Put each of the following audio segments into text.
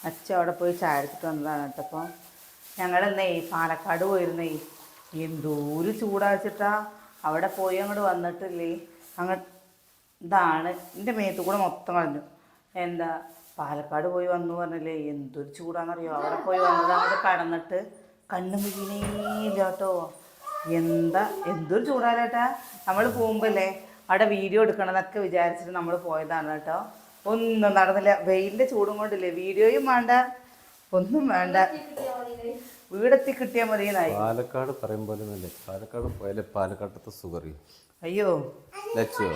അച്ഛ അവിടെ പോയി ചായ എടുത്തിട്ട് വന്നതാണ് കേട്ടോ. അപ്പോൾ ഞങ്ങളെന്നേ പാലക്കാട് പോയിരുന്നേ, എന്തോരു ചൂടാച്ചിട്ടാ. അവിടെ പോയി അങ്ങോട്ട് വന്നിട്ടില്ലേ, അങ്ങോട്ട് ഇതാണ് എൻ്റെ മേത്ത് കൂടെ മൊത്തം കളഞ്ഞു. എന്താ പാലക്കാട് പോയി വന്നു പറഞ്ഞില്ലേ, എന്തൊരു ചൂടാണെന്നറിയോ. അവിടെ പോയി വന്നത് അങ്ങോട്ട് കടന്നിട്ട് കണ്ണു മുഴുവനില്ല കേട്ടോ. എന്തൊരു ചൂടാലേട്ടാ. നമ്മൾ പോകുമ്പോഴല്ലേ അവിടെ വീഡിയോ എടുക്കണമെന്നൊക്കെ വിചാരിച്ചിട്ട് നമ്മൾ പോയതാണ് കേട്ടോ. ഒന്നും നടന്നില്ല. വെയിലിൻ്റെ ചൂടും കൊണ്ടില്ലേ, വീഡിയോയും വേണ്ട ഒന്നും വേണ്ട, വീടെത്തി കിട്ടിയാൽ മതി. പാലക്കാട് പറയും പോലെ പാലക്കാട് പോയാലേ പാലക്കാട്ടത്തെ സുഖറി. അയ്യോ ലച്ചോ,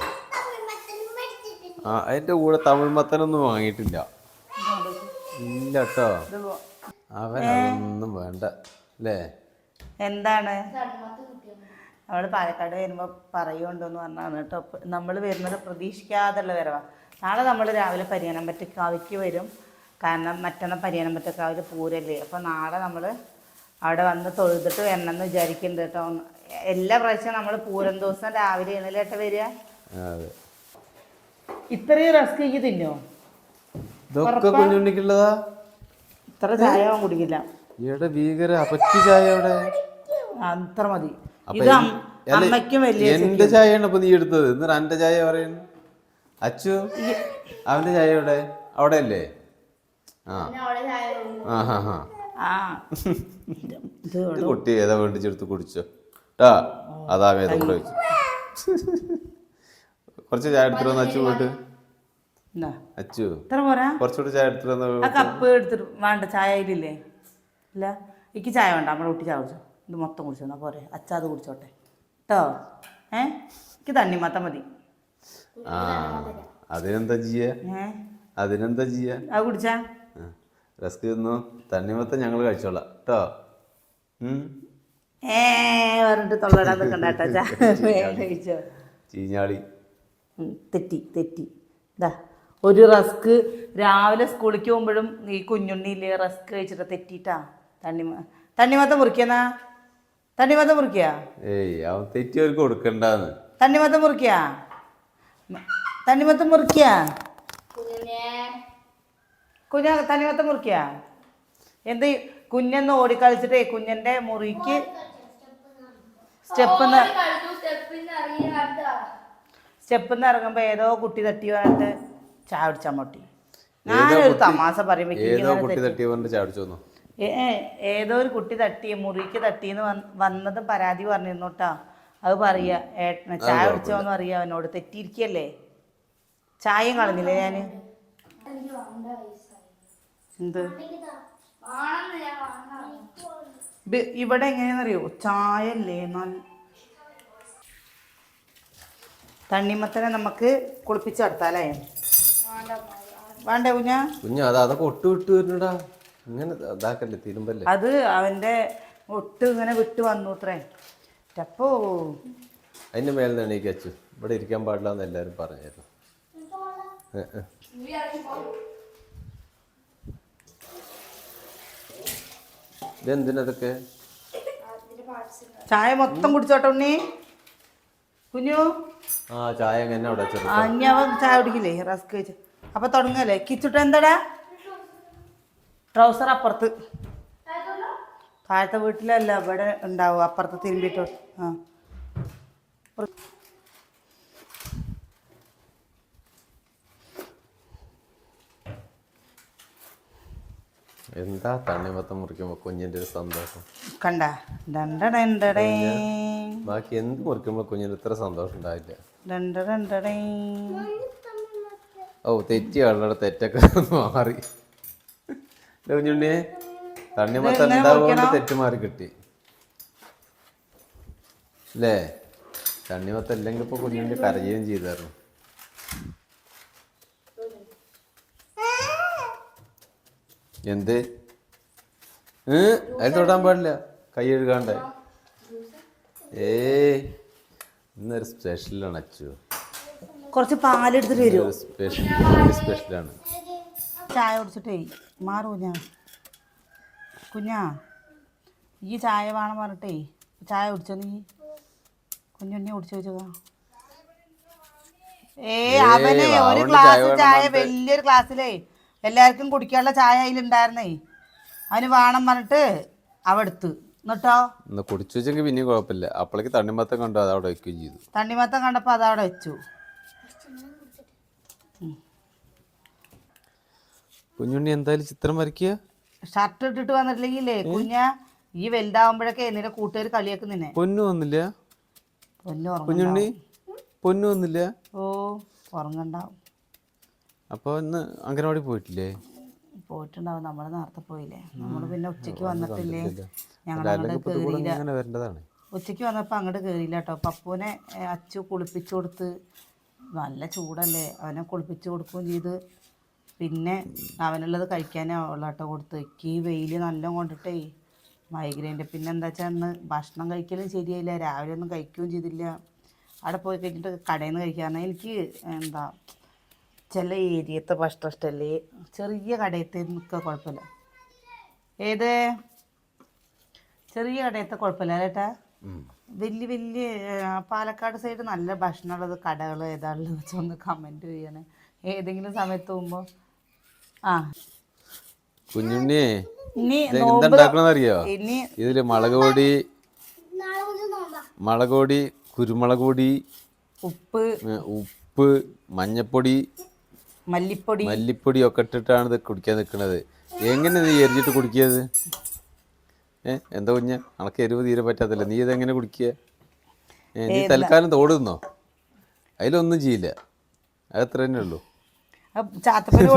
ആ അതിൻ്റെ കൂടെ തമിഴ് മത്തനൊന്നും വാങ്ങിയിട്ടില്ല. ഇല്ല കേട്ടോ, അവനൊന്നും വേണ്ട അല്ലേ. എന്താണ് നമ്മൾ പാലക്കാട് വരുമ്പോൾ പറയുകൊണ്ടെന്ന് പറഞ്ഞാണ് കേട്ടോ. നമ്മൾ വരുന്നത് പ്രതീക്ഷിക്കാതുള്ള വരവാണ്. നാളെ നമ്മൾ രാവിലെ പരിയാനംപറ്റക്കാവിക്ക് വരും. കാരണം മറ്റന്നാൾ പരിയാനംപറ്റക്കാവിൽ പൂരല്ലേ. അപ്പോൾ നാളെ നമ്മൾ അവിടെ വന്ന് തൊഴുതിട്ട് വരണമെന്ന് വിചാരിക്കുന്നുണ്ട് കേട്ടോ. എല്ലാ പ്രാവശ്യവും നമ്മൾ പൂരം ദിവസം രാവിലെ എണലേട്ട വരിക. ഇത്രയും റസ്ക് ഈ തിന്നോ? കുഞ്ഞുണ്ണിക്കുള്ളതാ. ഇത്ര ചായ കുടിക്കില്ല. അത്ര മതി. ഇത് അമ്മയ്ക്കും വലിയ എന്റെ ചായയാണ് ഇപ്പൊ നീ എടുത്തത്. എന്നിട്ട് എന്റെ ചായ പറയുന്നു അച്ചു. അവന്റെ ചായ എവിടെ? അവിടെ അല്ലേ? കുട്ടി ഏതാ വേണ്ടിച്ചെടുത്ത് കുടിച്ചോ ട്ടാ. അതാ വേദം കൂടെ വെച്ചു. കുറച്ച് ചായ എടുത്തിട്ട് വന്ന് അച്ചു പോയിട്ട്. അച്ചു കുറച്ചുകൂടി ചായ എടുത്തിട്ട് കപ്പ് എടുത്തിട്ട് വേണ്ട. ചായ ഇല്ലേ? ഇല്ല, എനിക്ക് ചായ വേണ്ട. നമ്മളെ കുട്ടി ചായ കുടിച്ചോ. ഇത് മൊത്തം കുടിച്ചോ പോരെ. അച്ഛ അത് കുടിച്ചോട്ടെ കേട്ടോ. എനിക്ക് തണ്ണിമത്തം മതി. അതിനെന്താ ചെയ്യാ? അതിനെന്താ ചെയ്യാ? അത് കുടിച്ചാ റസ്ക് തിന്നു. തണ്ണിമത്തം ഞങ്ങൾ കഴിച്ചോളാം കേട്ടോ. പറഞ്ഞിട്ട് തൊള്ളടാൻ നിൽക്കണ്ട കഴിച്ചോ. ചീഞ്ഞാളി തെറ്റി ഇതാ ഒരു റസ്ക്. രാവിലെ സ്കൂളിലേക്ക് പോകുമ്പോഴും ഈ കുഞ്ഞുണ്ണിയില്ലേ റസ്ക് കഴിച്ചിട്ട് തെറ്റിട്ടാ. തണ്ണിമത്തം മുറിക്കാ. തണ്ണിമത്തം മുറിക്കാ. ഏയ് അവൻ തെറ്റിയവർക്ക് കൊടുക്കണ്ടെന്ന്. തണ്ണിമത്തം മുറിക്കാ. തണ്ണിമത്തം മുറിക്കാ. തണ്ണിമത്തം മുറിക്കാ. എന്ത് കുഞ്ഞെന്ന് ഓടിക്കളിച്ചിട്ടേ കുഞ്ഞന്റെ മുറിക്ക് സ്റ്റെപ്പിന്ന് ഇറങ്ങുമ്പോ ഏതോ കുട്ടി തട്ടി പറഞ്ഞിട്ട് ചായ കുടിച്ചാൽ മട്ടി. ഞാനൊരു തമാശ പറയുമ്പോ ഏതോ ഒരു കുട്ടി തട്ടി മുറിക്ക് തട്ടിന്ന് വന്നത് പരാതി പറഞ്ഞിരുന്നോട്ടാ. അത് പറയാ ചായ കുടിച്ചോന്ന് അറിയാ. അവനോട് തെറ്റിയിരിക്കല്ലേ. ചായയും കളഞ്ഞില്ലേ ഞാന്. എന്ത് ഇവിടെ എങ്ങനെയാണെന്നറിയോ, ചായ അല്ലേ തണ്ണിമത്തനെ നമുക്ക് കുളിപ്പിച്ചെടുത്താലേ. വേണ്ടേ കുഞ്ഞ? അതൊക്കെ ഒട്ട് വിട്ട് വരുന്നടാ. ഇങ്ങനെ ഇതാക്കല്ലേ തിരുമ്പല്ലേ. അത് അവന്റെ ഒട്ട് ഇങ്ങനെ വിട്ട് വന്നു അത്രേ. അപ്പോ അതിന്റെ മേലെ എണീക്ക് അച്ചു. ഇവിടെ ഇരിക്കാൻ പാടില്ല എന്ന് എല്ലാരും പറഞ്ഞായിരുന്നു. ഇതെന്തിനതൊക്കെ? ചായ മൊത്തം കുടിച്ചോട്ടെ ഉണ്ണി. കുഞ്ഞു ചായ എങ്ങനെ അവിടെ ചായ കുടിക്കില്ലേ റസ്ക് കഴിച്ച്. അപ്പൊ തുടങ്ങല്ലേ. കിച്ചുട്ട് എന്താടാ ട്രൗസർ അപ്പുറത്ത് താഴത്തെ വീട്ടിലല്ല ഇവിടെ ഉണ്ടാവും. അപ്പുറത്ത് തിരുമ്പിട്ടോ. എന്താ തണ്ണിമത്തം മുറിക്കുമ്പോ കുഞ്ഞിന്റെ ഒരു സന്തോഷം കണ്ട. ബാക്കി എന്ത് മുറിക്കുമ്പോ കുഞ്ഞിന് ഇത്ര സന്തോഷം ഉണ്ടാവില്ല. തെറ്റി ആളുടെ തെറ്റൊക്കെ മാറി. കുഞ്ഞുണ്ണിയെ തണ്ണിമത്തം ഉണ്ടാവുകൊണ്ട് തെറ്റ് മാറി കിട്ടി അല്ലേ. തണ്ണിമത്തം ഇല്ലെങ്കിൽ ഇപ്പൊ കുഞ്ഞുണ്ണി കരയുകയും ചെയ്തായിരുന്നു. എന്ത് അതിൽ തൊടാൻ പാടില്ല. കൈ കഴുകാണ്ടേ. ഇന്നൊരു സ്പെഷ്യലാണ് അച്ചു. കുറച്ച് പാലെടുത്തിട്ട് വരും. സ്പെഷ്യലാണ്. ചായ കുടിച്ചിട്ടേ മാറൂ കുഞ്ഞാ. ഈ ചായ വേണം പറഞ്ഞിട്ടേ ചായ കുടിച്ചോ നീ? കുഞ്ഞുണ്ണി കുടിച്ചു വെച്ചതാ. അവന് ഒരു ഗ്ലാസ് ചായ വലിയൊരു ഗ്ലാസ്സിലേ എല്ലാവർക്കും കുടിക്കാനുള്ള ചായ അതിലുണ്ടായിരുന്നേ. അവന് വേണം പറഞ്ഞിട്ട് അവ എടുത്ത് എന്നിട്ടോ ഒന്ന് കുടിച്ചു വെച്ചെങ്കിൽ പിന്നെയും കുഴപ്പമില്ല. അപ്പോഴേക്ക് തണ്ണിമത്തം കണ്ടു അത് അവിടെ വയ്ക്കുകയും ചെയ്തു. തണ്ണിമത്തം കണ്ടപ്പോൾ അതവിടെ വെച്ചു. കുഞ്ഞുണ്ണി എന്തായാലും ചിത്രം വരയ്ക്കുക. ഷർട്ട് ഇട്ടിട്ട് വന്നിട്ടില്ലെങ്കിലേ ഈ വലുതാവുമ്പോഴൊക്കെ നിന്റെ കൂട്ടുകാർ കളിയാക്ക് നിന്നെ. പൊന്നു വന്നില്ല പൊന്നു കുഞ്ഞുണ്ണി, പൊന്നു വന്നില്ല. ഓ ഉറങ്ങണ്ടാവും. അപ്പോൾ ഇന്ന് അംഗനവാടി പോയിട്ടില്ലേ? പോയിട്ടുണ്ടാവും. നമ്മൾ നേരത്തെ പോയില്ലേ. നമ്മൾ പിന്നെ ഉച്ചയ്ക്ക് വന്നിട്ടില്ലേ. ഞങ്ങൾ അങ്ങോട്ട് കയറിയില്ല. ഉച്ചയ്ക്ക് വന്നപ്പോൾ അങ്ങോട്ട് കയറിയില്ല കേട്ടോ. പപ്പുവിനെ അച്ചു കുളിപ്പിച്ചു കൊടുത്ത്. നല്ല ചൂടല്ലേ, അവനെ കുളിപ്പിച്ച് കൊടുക്കുകയും ചെയ്ത്. പിന്നെ അവനുള്ളത് കഴിക്കാനേ ഉള്ള കേട്ടോ കൊടുത്ത്. ഈ വെയിൽ നല്ല കൊണ്ടിട്ടേ മൈഗ്രൈൻ്റെ. പിന്നെ എന്താ വെച്ചാൽ അന്ന് ഭക്ഷണം കഴിക്കലും ശരിയായില്ല. രാവിലെ ഒന്നും കഴിക്കുകയും ചെയ്തില്ല. അവിടെ പോയി കഴിഞ്ഞിട്ട് കടയിൽ നിന്ന് കഴിക്കാറുണ്ട്. എനിക്ക് എന്താ ചില ഏരിയത്തെ ഭക്ഷണം ഇഷ്ടമല്ലേ. ചെറിയ കടയത്തെ നിൽക്കുക കുഴപ്പമില്ല. ഏത് ചെറിയ കടയത്തെ കുഴപ്പമില്ല ചേട്ടാ. വലിയ വലിയ പാലക്കാട് സൈഡ് നല്ല ഭക്ഷണമുള്ളത് കടകൾ ഏതാണെന്ന് വെച്ചൊന്ന് കമൻറ്റ് ചെയ്യണേ ഏതെങ്കിലും സമയത്ത് പോകുമ്പോൾ. ആ കുഞ്ഞുണ്ണിയെ ഇനി എന്താക്കണെന്നറിയോ? ഇതില് മുളക് പൊടി, കുരുമുളക് പൊടി, ഉപ്പ്, മഞ്ഞപ്പൊടി, മല്ലിപ്പൊടി ഒക്കെ ഇട്ടിട്ടാണ് ഇത് കുടിക്കാൻ നിൽക്കുന്നത്. എങ്ങനെ നീ എരിഞ്ഞിട്ട് കുടിക്കിയത്? എന്താ കുഞ്ഞ, അനക്ക് എരിവ് തീരെ പറ്റാത്തല്ലേ, നീ ഇതെങ്ങനെ കുടിക്കുക? നീ തൽക്കാലം തോടുന്നോ? അതിലൊന്നും ചെയ്യില്ല. അതത്ര തന്നെ ഉള്ളൂ. ചാത്തപ്പന്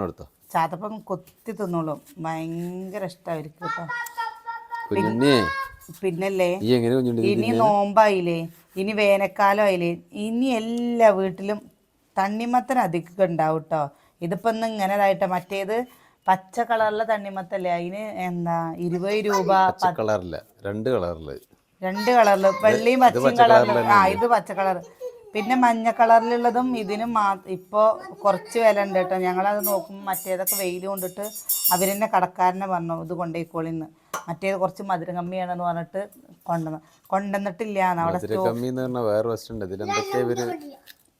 കൊടുത്തോ? ചാത്തപ്പൻ കൊത്തി തിന്നോളും. ഭയങ്കര ഇഷ്ടമായിരിക്കും കേട്ടോ. പിന്നല്ലേ ഇനി നോമ്പായില്ലേ, ഇനി വേനൽക്കാലം ആയില്ലേ, ഇനി എല്ലാ വീട്ടിലും തണ്ണിമത്തൻ അധികം ഉണ്ടാവും കേട്ടോ. ഇതിപ്പോൾ ഒന്ന് ഇങ്ങനെതായിട്ട് മറ്റേത് പച്ച കളറിലെ തണ്ണിമത്തല്ലേ, അതിന് എന്താ 20 രൂപ. രണ്ട് കളറില് വെള്ളയും പച്ചയും കളറില്. ഇത് പച്ച കളർ. പിന്നെ മഞ്ഞ കളറിലുള്ളതും ഇതിനും ഇപ്പോൾ കുറച്ച് വില ഉണ്ട് കേട്ടോ. ഞങ്ങളത് നോക്കുമ്പോൾ മറ്റേതൊക്കെ വെയിൽ കൊണ്ടിട്ട് അവരെന്നെ കടക്കാരനെ പറഞ്ഞു ഇത് കൊണ്ടുപോയിക്കോളിന്ന്. മറ്റേത് കുറച്ച് മധുരം കമ്മിയാണെന്ന് പറഞ്ഞിട്ട് കൊണ്ടുവന്നിട്ടില്ല.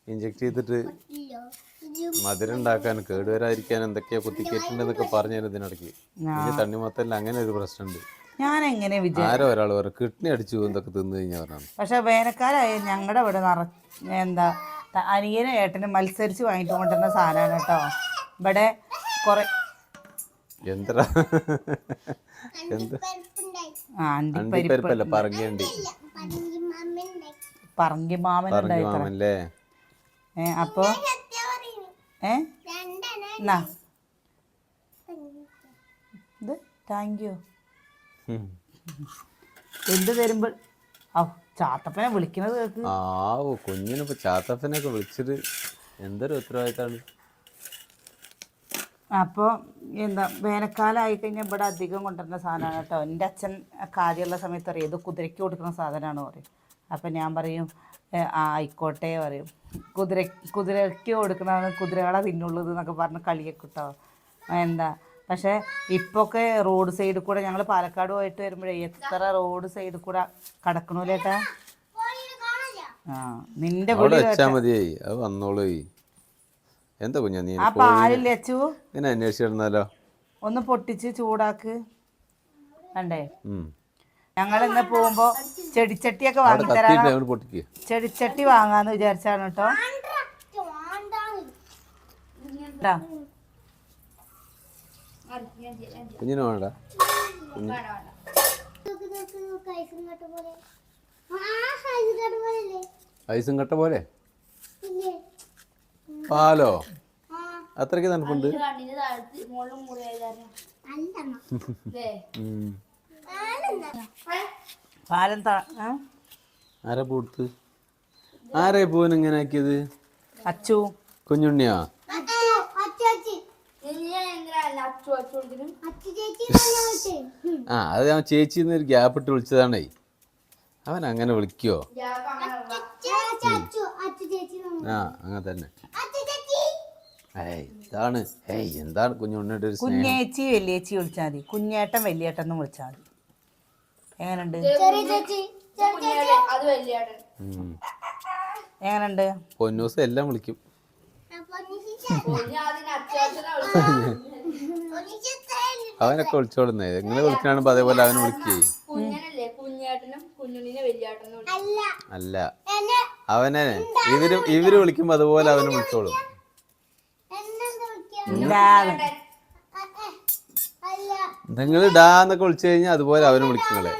ഇഞ്ചക്ട് ചെയ്തിട്ട് മധുരം ഉണ്ടാക്കാൻ കേടുവരാതിരിക്കാൻ എന്തൊക്കെയാ കുത്തിക്കേറ്റുണ്ടെന്നൊക്കെ പറഞ്ഞു ഇതിനിടയ്ക്ക്. തണ്ണിമത്തല്ല അങ്ങനെ ഒരു പ്രശ്നമുണ്ട്. ഞാൻ എങ്ങനെ ആരോ ഒരാൾ പറയും കിഡ്നി അടിച്ചു എന്തൊക്കെ തിന്നു കഴിഞ്ഞാൽ പറഞ്ഞു. പക്ഷെ വേനൽക്കാലമായി ഞങ്ങളുടെ ഇവിടെ എന്താ അനിയനും ഏട്ടനും മത്സരിച്ച് വാങ്ങിട്ട് കൊണ്ടുവരുന്ന സാധനമാണ് കേട്ടോ. ഇവിടെ കുറെ അണ്ടിപ്പരിപ്പല്ല പറങ്കിയണ്ടി, പറങ്കി മാമനുണ്ടായില്ലേ. അപ്പൊ ഇത് താങ്ക് യു. എന്ത് തരുമ്പോൾ ചാത്തപ്പനെ വിളിക്കണത് കേൾക്ക്. കുഞ്ഞിനിപ്പോ ചാത്തപ്പനൊക്കെ വിളിച്ചിട്ട് എന്തൊരു ഉത്തരവാദിത്തമാണ്. അപ്പോൾ എന്താ വേനൽക്കാലം ആയിക്കഴിഞ്ഞാൽ ഇവിടെ അധികം കൊണ്ടുവരുന്ന സാധനമാണ് കേട്ടോ. എൻ്റെ അച്ഛൻ കാര്യമുള്ള സമയത്ത് പറയും ഇത് കുതിരയ്ക്ക് കൊടുക്കുന്ന സാധനമാണ് പറയും. അപ്പം ഞാൻ പറയും ആയിക്കോട്ടെ പറയും. കുതിരയ്ക്ക് കൊടുക്കണതാണ്, കുതിരകളെ തിന്നുള്ളത് എന്നൊക്കെ പറഞ്ഞ് കളിയൊക്കെ കേട്ടോ. എന്താ പക്ഷേ ഇപ്പൊക്കെ റോഡ് സൈഡിൽ കൂടെ ഞങ്ങൾ പാലക്കാട് പോയിട്ട് വരുമ്പോഴേ എത്ര റോഡ് സൈഡിൽ കൂടെ കടക്കണൂലേട്ടാ. നിന്റെ എന്താ കുഞ്ഞാ നീ ആ പാലില്ലേ അച്ചു, അന്വേഷിച്ചിരുന്നാലോ? ഒന്ന് പൊട്ടിച്ച് ചൂടാക്ക്. കണ്ടേ ഞങ്ങളിന്ന് പോകുമ്പോ ചെടിച്ചട്ടിയൊക്കെ വാങ്ങിത്തരാം. ചെടിച്ചട്ടി വാങ്ങാന്ന് വിചാരിച്ചാണ് കേട്ടോ. കുഞ്ഞിന് വേണ്ട, ഐസും കട്ട പോലെ പാലോ അത്രയ്ക്ക് തണുപ്പുണ്ട്. ആരാ പൂത്ത്, ആരാ പൂവൻ ഇങ്ങനെ ആക്കിയത്? അച്ചു കുഞ്ഞുണ്ണിയാ? അത് ഞാൻ ചേച്ചിന്ന് ഒരു ഗ്യാപ്പ് ഇട്ട് വിളിച്ചതാണേ. അവൻ അങ്ങനെ വിളിക്കോ? അങ്ങനെ തന്നെ. ഇതാണ് എന്താണ് കുഞ്ഞുണ്ണിയുടെ ഒരു കുഞ്ഞേച്ചി വലിയേച്ചി വിളിച്ചാൽ മതി. കുഞ്ഞേട്ടൻ വലിയേട്ടൻ എന്ന് വിളിച്ചാൽ മതി. എങ്ങനുണ്ട് എങ്ങനുണ്ട്? പൊന്നൂസ് എല്ലാം വിളിക്കും. അവനൊക്കെ വിളിച്ചോളുന്നേ നിങ്ങൾ വിളിക്കണാകുമ്പോ അതേപോലെ അവനെ വിളിക്കുകയും അല്ല അവനെ ഇവര് വിളിക്കുമ്പോ അതുപോലെ അവനെ വിളിച്ചോളും. നിങ്ങൾ ഡാന്നൊക്കെ വിളിച്ചു കഴിഞ്ഞാൽ അതുപോലെ അവനെ വിളിക്കങ്ങളെ.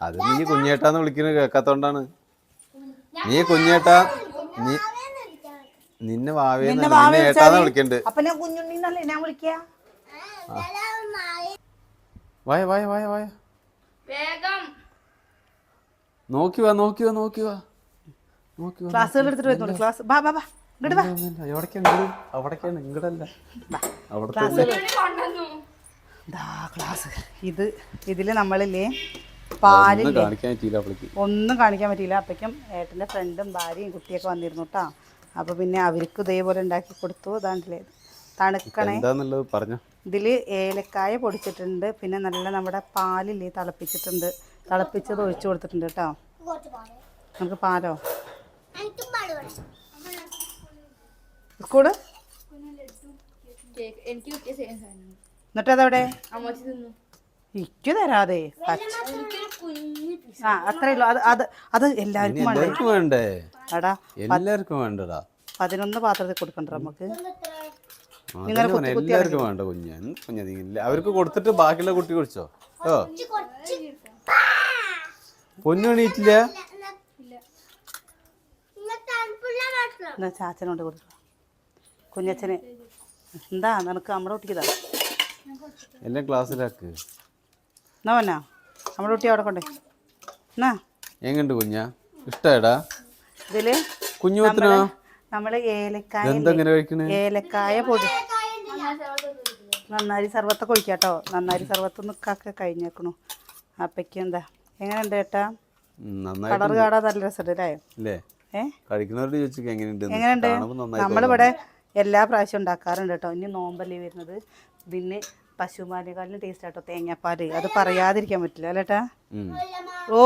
അത് നീ കുഞ്ഞേട്ടാന്ന് വിളിക്കുന്നത് കേൾക്കാത്തോണ്ടാണ്. നീ കുഞ്ഞേട്ടാ നിന്നെ വാവേന്ന് നിന്നെ ഏട്ടാന്ന് വിളിക്കണ്ട്. അപ്പൊ ഞാൻ കുഞ്ഞുണ്ണിന്നല്ലേ ഞാൻ വിളിക്കാ. വായ വായ വായ വായ നോക്കി വാ നോക്കി വാ നോക്കി വാ നോക്കി വാ. ക്ലാസ്സുകൾ എടുത്തിട്ട് വരുന്നുള്ളൂ. ക്ലാസ് ബാ ബാ ബാ ഇങ്ങോട്ട് വാ. അവിടേക്കാണ് ഇങ്ങടല്ല അവിടെ ക്ലാസ്. ഇതില് നമ്മളില്ലേ പാലില്ലേ കാണിക്കാൻ പറ്റിയില്ല അവൾക്ക്. ഒന്നും കാണിക്കാൻ പറ്റിയില്ല. അപ്പോഴേക്കും ഏട്ടൻ്റെ ഫ്രണ്ടും ഭാര്യയും കുട്ടിയൊക്കെ വന്നിരുന്നു കേട്ടോ. അപ്പോൾ പിന്നെ അവർക്ക് ഇതേപോലെ ഉണ്ടാക്കി കൊടുത്തു. അതാണ്ടില്ലേ തണുക്കണേ. എന്താന്നുള്ളത് പറഞ്ഞോ. ഇതിൽ ഏലക്കായ പൊടിച്ചിട്ടുണ്ട്, പിന്നെ നല്ല നമ്മുടെ പാലില്ലേ തിളപ്പിച്ചിട്ടുണ്ട്, തിളപ്പിച്ചത് ഒഴിച്ചു കൊടുത്തിട്ടുണ്ട് കേട്ടോ. നമുക്ക് പാലോ സ്കൂള് എന്നിട്ട് അതവിടെ ഇക്ക് തരാതെ അത്രേ ഉള്ളൂ. അത് എല്ലാവർക്കും വേണ്ടേ? എടാ എല്ലാവർക്കും വേണ്ടടാ. 11 പാത്രത്തിൽ കൊടുക്കണ്ട നമുക്ക്. എല്ലാവർക്കും വേണ്ട കുഞ്ഞ അവർക്ക് കൊടുത്തിട്ട് ബാക്കിയുള്ള കുട്ടി കുടിച്ചോ. ഓ പൊന്നു എണീറ്റില്ല. ചാച്ചനോട് കൊടുക്കുക കുഞ്ഞച്ചന്. എന്താ നിനക്ക് നമ്മുടെ കുട്ടിക്ക് എല്ലാം ക്ലാസ്സിലാക്ക്. എന്നാ വന്നാ നമ്മുടെ കുട്ടി അവിടെ കൊണ്ടേ എന്നാ. എങ്ങണ്ട് കുഞ്ഞ ഇഷ്ടാടാ ഇതില് കുഞ്ഞുത്തിനോ നമ്മള് ഏലക്കായ പൊടി നന്നാരി സർവത്തൊക്കെ ഒഴിക്കാട്ടോ. നന്നാരി സർവത്ത് നിൽക്കൊക്കെ കഴിഞ്ഞേക്കണു. അപ്പയ്ക്ക് എന്താ എങ്ങനെയുണ്ട് ചേട്ടാ? കളർ കാണാൻ നല്ല രസമുണ്ട് അല്ലേ? എങ്ങനെയുണ്ട്? നമ്മളിവിടെ എല്ലാ പ്രാവശ്യം ഉണ്ടാക്കാറുണ്ട് കേട്ടോ. ഇനി നോമ്പല്ലേ വരുന്നത്. ഇതിന് പശുമാലിനെക്കാളിലും ടേസ്റ്റ് ആട്ടോ തേങ്ങാപ്പാല്. അത് പറയാതിരിക്കാൻ പറ്റില്ല അല്ലേട്ടാ? ഓ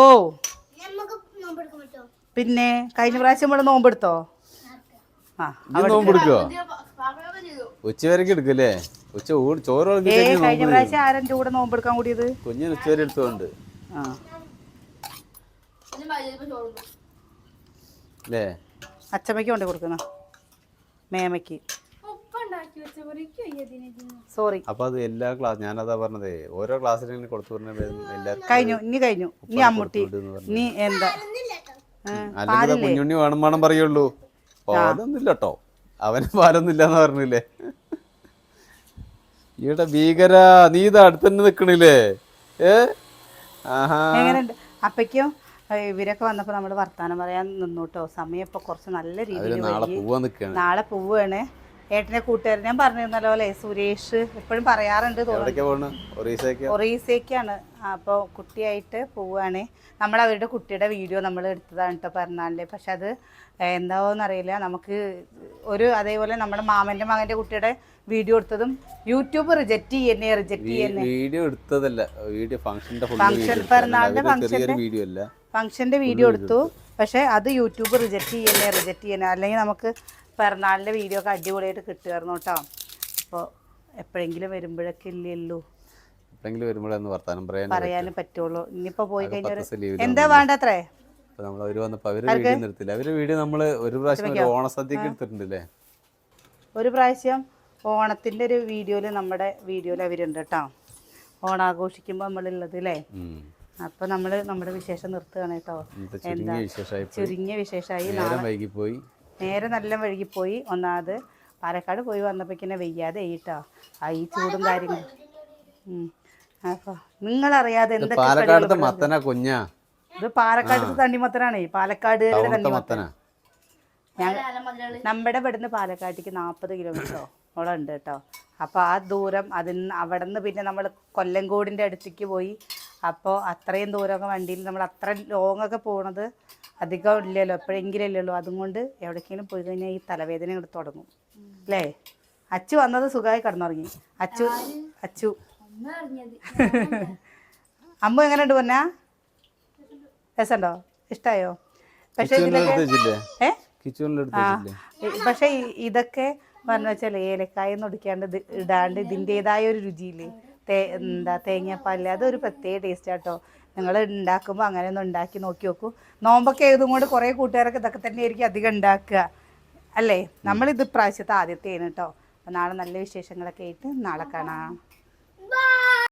പിന്നെ കഴിഞ്ഞ പ്രാവശ്യം ഇവിടെ നോമ്പെടുത്തോ? നോമ്പെടുക്കോ? ഉച്ചവരക്ക് എടുക്കല്ലേ? ചോറ് കഴിഞ്ഞ പ്രാവശ്യം ആരെന്റെ കൂടെ നോമ്പെടുക്കാൻ കൂടിയത്? കുഞ്ഞിന് ഉച്ചവരെ എടുത്തോണ്ട് അല്ലേ? അച്ചമ്മയ്ക്ക് കൊണ്ടേ കൊടുക്കുന്ന മേമയ്ക്ക്. സോറി. അപ്പൊ അത് എല്ലാ ക്ലാസ് ഞാനതാ പറഞ്ഞതേ, ഓരോ ക്ലാസ്സിലും കൊടുത്തു കഴിഞ്ഞു. ഇനി കഴിഞ്ഞു. ഇനി അമ്മുട്ടി നീ എന്താ അല്ലെങ്കിൽ കുഞ്ഞുണ്ണി വേണം വേണം പറയുള്ളൂ. പാലൊന്നുമില്ല കേട്ടോ. അവന് പാലൊന്നും ഇല്ലാന്ന് പറഞ്ഞില്ലേ? ഈടെ ഭീകര നീ ഇത് അടുത്തന്നെ നിക്കണില്ലേ? എങ്ങനെയുണ്ട്? അപ്പയ്ക്കും ഇവരൊക്കെ വന്നപ്പോ നമ്മള് വർത്താനം പറയാൻ നിന്നോട്ടോ. സമയം ഇപ്പൊ കുറച്ച് നല്ല രീതിയിൽ നാളെ പോവാണ്. ഏട്ടനെ കൂട്ടുകാരൻ ഞാൻ പറഞ്ഞിരുന്നല്ലോ അല്ലേ, സുരേഷ് എപ്പോഴും പറയാറുണ്ട് തോന്നുന്നു. ഒറീസയ്ക്കാണ്. അപ്പോൾ കുട്ടിയായിട്ട് പോവുകയാണ്. നമ്മൾ അവരുടെ കുട്ടിയുടെ വീഡിയോ നമ്മൾ എടുത്തതാണ് കേട്ടോ പറഞ്ഞാലേ. പക്ഷെ അത് എന്താവോന്നറിയില്ല. നമുക്ക് അതേപോലെ നമ്മുടെ മാമൻ്റെ മകൻ്റെ കുട്ടിയുടെ വീഡിയോ എടുത്തതും യൂട്യൂബ് റിജക്റ്റ് ചെയ്യുന്നേ. വീഡിയോ എടുത്തതല്ല, വീഡിയോ ഫംഗ്ഷന്റെ വീഡിയോ എടുത്തു. പക്ഷെ അത് യൂട്യൂബ് റിജക്റ്റ് ചെയ്യുന്നേ. അല്ലെങ്കിൽ നമുക്ക് പിറന്നാളിൻ്റെ വീഡിയോ ഒക്കെ അടിപൊളിയായിട്ട് കിട്ടുമായിരുന്നു കേട്ടോ. അപ്പോൾ എപ്പോഴെങ്കിലും വരുമ്പോഴൊക്കെ ഇല്ലല്ലോ, പറയാനും പറ്റുള്ളൂ. ഇനിയിപ്പോ പോയി കഴിഞ്ഞാൽ എന്താ വേണ്ടത്രേ. ഒരു പ്രാവശ്യം ഓണത്തിന്റെ ഒരു വീഡിയോയില് നമ്മുടെ വീഡിയോയിൽ അവരുണ്ട് കേട്ടോ. ഓണാഘോഷിക്കുമ്പോ നമ്മളുള്ളത് അല്ലേ. അപ്പൊ നമ്മുടെ വിശേഷം നിർത്തുകയാണ് കേട്ടോ. എന്താ ചുരുങ്ങിയ വിശേഷമായി. നേരെ നല്ല വഴുകിപ്പോയി. ഒന്നാമത് പാലക്കാട് പോയി വന്നപ്പോഴേക്കിനെ വെയ്യാതെ കേട്ടോ. ഈ ചൂടും കാര്യങ്ങളും. അപ്പൊ നിങ്ങളറിയാതെ എന്തൊക്കെ ഇത് പാലക്കാട് തണ്ണിമത്തനാണ്. പാലക്കാടുകാരുടെ തണ്ണിമത്തന. നമ്മുടെ ഇവിടുന്ന് പാലക്കാട്ടേക്ക് 40 കിലോമീറ്ററോളം ഉണ്ട് കേട്ടോ. അപ്പോൾ ആ ദൂരം അവിടെ നിന്ന് പിന്നെ നമ്മൾ കൊല്ലങ്കോടിൻ്റെ അടുത്തേക്ക് പോയി. അപ്പോൾ അത്രയും ദൂരമൊക്കെ വണ്ടിയിൽ നമ്മൾ അത്ര ലോങ്ങൊക്കെ പോകണത് അധികം ഇല്ലല്ലോ, എപ്പോഴെങ്കിലും ഇല്ലല്ലോ. അതുകൊണ്ട് എവിടേക്കെങ്കിലും പോയി കഴിഞ്ഞാൽ ഈ തലവേദന എടുത്ത് തുടങ്ങും അല്ലേ. അച്ചു വന്നത് സുഖമായി കിടന്നുറങ്ങി. അച്ചു അമ്മ എങ്ങനെയുണ്ട് പൊന്നാ? രസമുണ്ടോ? ഇഷ്ടമായോ? പക്ഷേ ഇതിലൊക്കെ കിച്ചണിൽ എടുത്ത് വെച്ചില്ലേ? പക്ഷെ ഇതൊക്കെ പറഞ്ഞു വെച്ചാൽ ഏലക്കായ ഒടിക്കാണ്ട് ഇടാണ്ട് ഇതിൻ്റെതായ ഒരു രുചിയില്ലേ, എന്താ തേങ്ങാപ്പാലിൽ അതൊരു പ്രത്യേക ടേസ്റ്റ് ആട്ടോ. നിങ്ങൾ ഉണ്ടാക്കുമ്പോൾ അങ്ങനെ ഒന്ന് ഉണ്ടാക്കി നോക്കി നോക്കൂ. നോമ്പൊക്കെ എഴുതും കൊണ്ട് കുറേ കൂട്ടുകാരൊക്കെ ഇതൊക്കെ തന്നെ ആയിരിക്കും അധികം ഉണ്ടാക്കുക അല്ലേ. നമ്മളിത് പ്രാവശ്യത്തെ ആദ്യത്തെയാണ് കേട്ടോ. അപ്പോൾ നാളെ നല്ല വിശേഷങ്ങളൊക്കെ ആയിട്ട് നാളെ കാണാം.